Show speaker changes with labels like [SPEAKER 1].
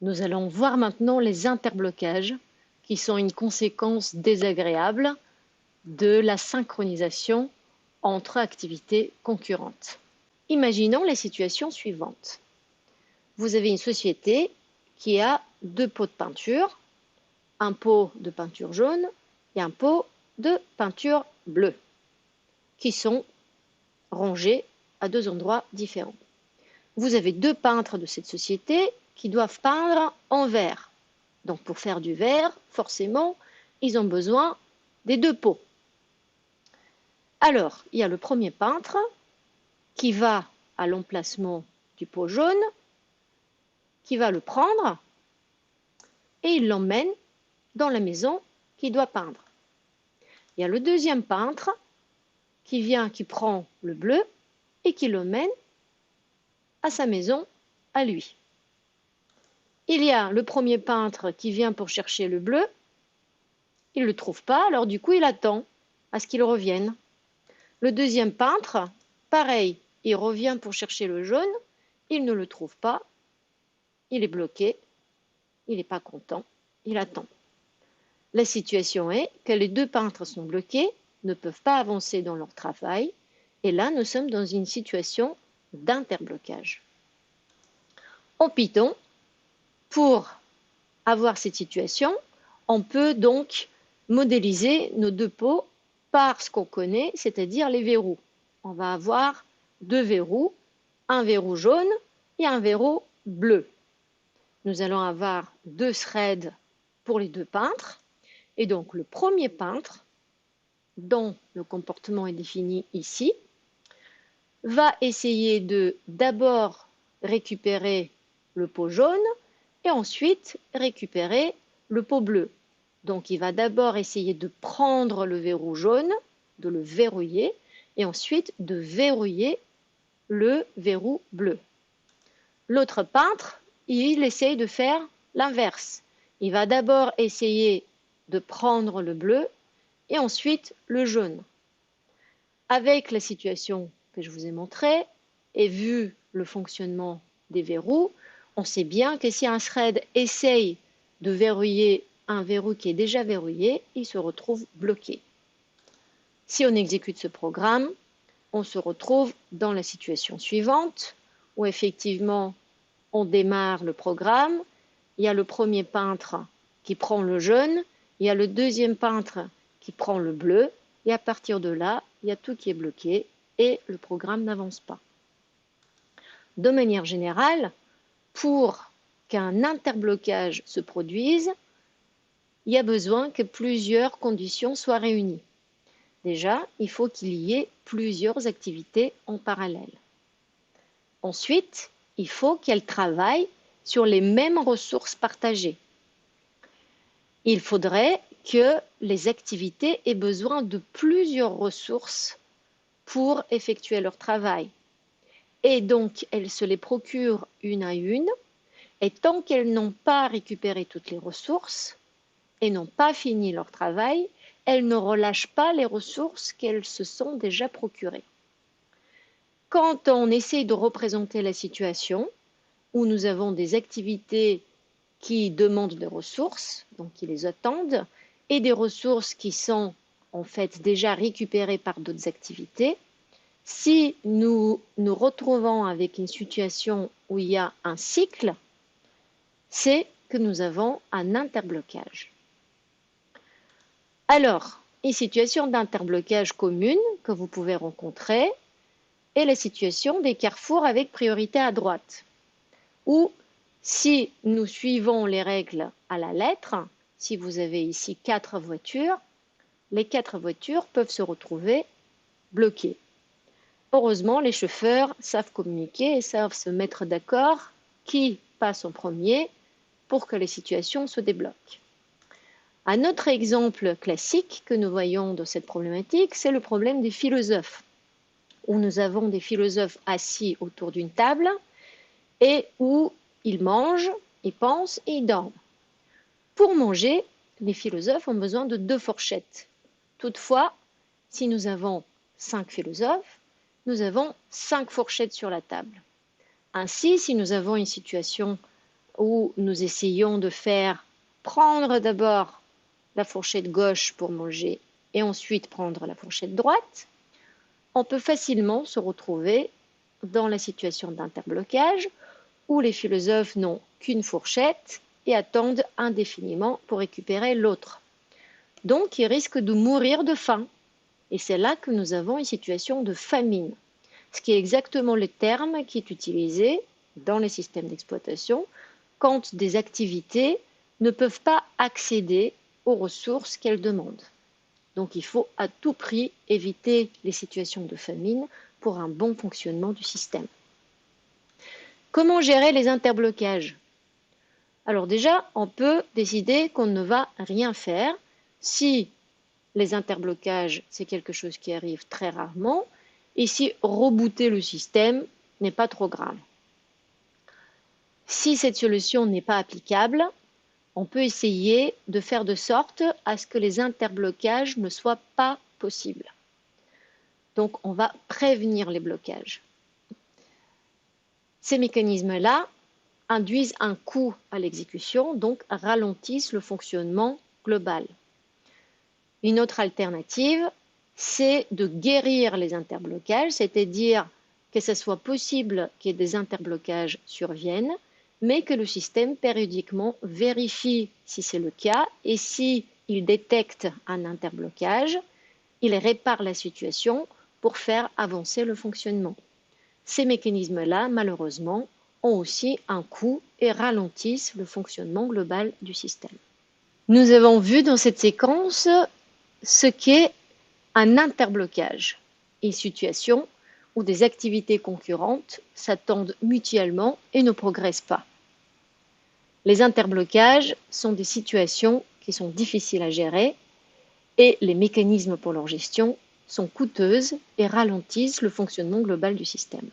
[SPEAKER 1] Nous allons voir maintenant les interblocages, qui sont une conséquence désagréable de la synchronisation entre activités concurrentes. Imaginons la situation suivante. Vous avez une société qui a deux pots de peinture, un pot de peinture jaune et un pot de peinture bleue, qui sont rangés à deux endroits différents. Vous avez deux peintres de cette société qui doivent peindre en vert. Donc pour faire du vert, forcément, ils ont besoin des deux pots. Alors, il y a le premier peintre qui va à l'emplacement du pot jaune, qui va le prendre et il l'emmène dans la maison qu'il doit peindre. Il y a le deuxième peintre qui vient, qui prend le bleu et qui l'emmène à sa maison, à lui. Il y a le premier peintre qui vient pour chercher le bleu, il ne le trouve pas, alors du coup il attend à ce qu'il revienne. Le deuxième peintre, pareil, il revient pour chercher le jaune, il ne le trouve pas, il est bloqué, il n'est pas content, il attend. La situation est que les deux peintres sont bloqués, ne peuvent pas avancer dans leur travail, et là nous sommes dans une situation d'interblocage. En Python, pour avoir cette situation, on peut donc modéliser nos deux pots par ce qu'on connaît, c'est-à-dire les verrous. On va avoir deux verrous, un verrou jaune et un verrou bleu. Nous allons avoir deux threads pour les deux peintres. Et donc le premier peintre, dont le comportement est défini ici, va essayer de d'abord récupérer le pot jaune et ensuite récupérer le pot bleu. Donc il va d'abord essayer de prendre le verrou jaune, de le verrouiller, et ensuite de verrouiller le verrou bleu. L'autre peintre, il essaye de faire l'inverse. Il va d'abord essayer de prendre le bleu et ensuite le jaune. Avec la situation que je vous ai montrée et vu le fonctionnement des verrous, on sait bien que si un thread essaye de verrouiller un verrou qui est déjà verrouillé, il se retrouve bloqué. Si on exécute ce programme, on se retrouve dans la situation suivante, où effectivement on démarre le programme, il y a le premier peintre qui prend le jaune, il y a le deuxième peintre qui prend le bleu, et à partir de là, il y a tout qui est bloqué et le programme n'avance pas. De manière générale, pour qu'un interblocage se produise, il y a besoin que plusieurs conditions soient réunies. Déjà, il faut qu'il y ait plusieurs activités en parallèle. Ensuite, il faut qu'elles travaillent sur les mêmes ressources partagées. Il faudrait que les activités aient besoin de plusieurs ressources pour effectuer leur travail. Et donc, elles se les procurent une à une, et tant qu'elles n'ont pas récupéré toutes les ressources et n'ont pas fini leur travail, elles ne relâchent pas les ressources qu'elles se sont déjà procurées. Quand on essaie de représenter la situation où nous avons des activités qui demandent des ressources, donc qui les attendent, et des ressources qui sont en fait déjà récupérées par d'autres activités, si nous nous retrouvons avec une situation où il y a un cycle, c'est que nous avons un interblocage. Alors, une situation d'interblocage commune que vous pouvez rencontrer est la situation des carrefours avec priorité à droite, où si nous suivons les règles à la lettre, si vous avez ici 4 voitures, les 4 voitures peuvent se retrouver bloquées. Heureusement, les chauffeurs savent communiquer et savent se mettre d'accord qui passe en premier pour que les situations se débloquent. Un autre exemple classique que nous voyons dans cette problématique, c'est le problème des philosophes, où nous avons des philosophes assis autour d'une table et où ils mangent, ils pensent et ils dorment. Pour manger, les philosophes ont besoin de 2 fourchettes. Toutefois, si nous avons 5 philosophes, nous avons 5 fourchettes sur la table. Ainsi, si nous avons une situation où nous essayons de faire prendre d'abord la fourchette gauche pour manger et ensuite prendre la fourchette droite, on peut facilement se retrouver dans la situation d'interblocage où les philosophes n'ont qu'une fourchette et attendent indéfiniment pour récupérer l'autre. Donc, ils risquent de mourir de faim. Et c'est là que nous avons une situation de famine, ce qui est exactement le terme qui est utilisé dans les systèmes d'exploitation quand des activités ne peuvent pas accéder aux ressources qu'elles demandent. Donc, il faut à tout prix éviter les situations de famine pour un bon fonctionnement du système. Comment gérer les interblocages? Alors déjà, on peut décider qu'on ne va rien faire si les interblocages, c'est quelque chose qui arrive très rarement, et si rebooter le système n'est pas trop grave. Si cette solution n'est pas applicable, on peut essayer de faire de sorte à ce que les interblocages ne soient pas possibles. Donc, on va prévenir les blocages. Ces mécanismes-là induisent un coût à l'exécution, donc ralentissent le fonctionnement global. Une autre alternative, c'est de guérir les interblocages, c'est-à-dire que ce soit possible que des interblocages surviennent, mais que le système périodiquement vérifie si c'est le cas et si il détecte un interblocage, il répare la situation pour faire avancer le fonctionnement. Ces mécanismes-là, malheureusement, ont aussi un coût et ralentissent le fonctionnement global du système. Nous avons vu dans cette séquence ce qu'est un interblocage, une situation où des activités concurrentes s'attendent mutuellement et ne progressent pas. Les interblocages sont des situations qui sont difficiles à gérer et les mécanismes pour leur gestion sont coûteuses et ralentissent le fonctionnement global du système.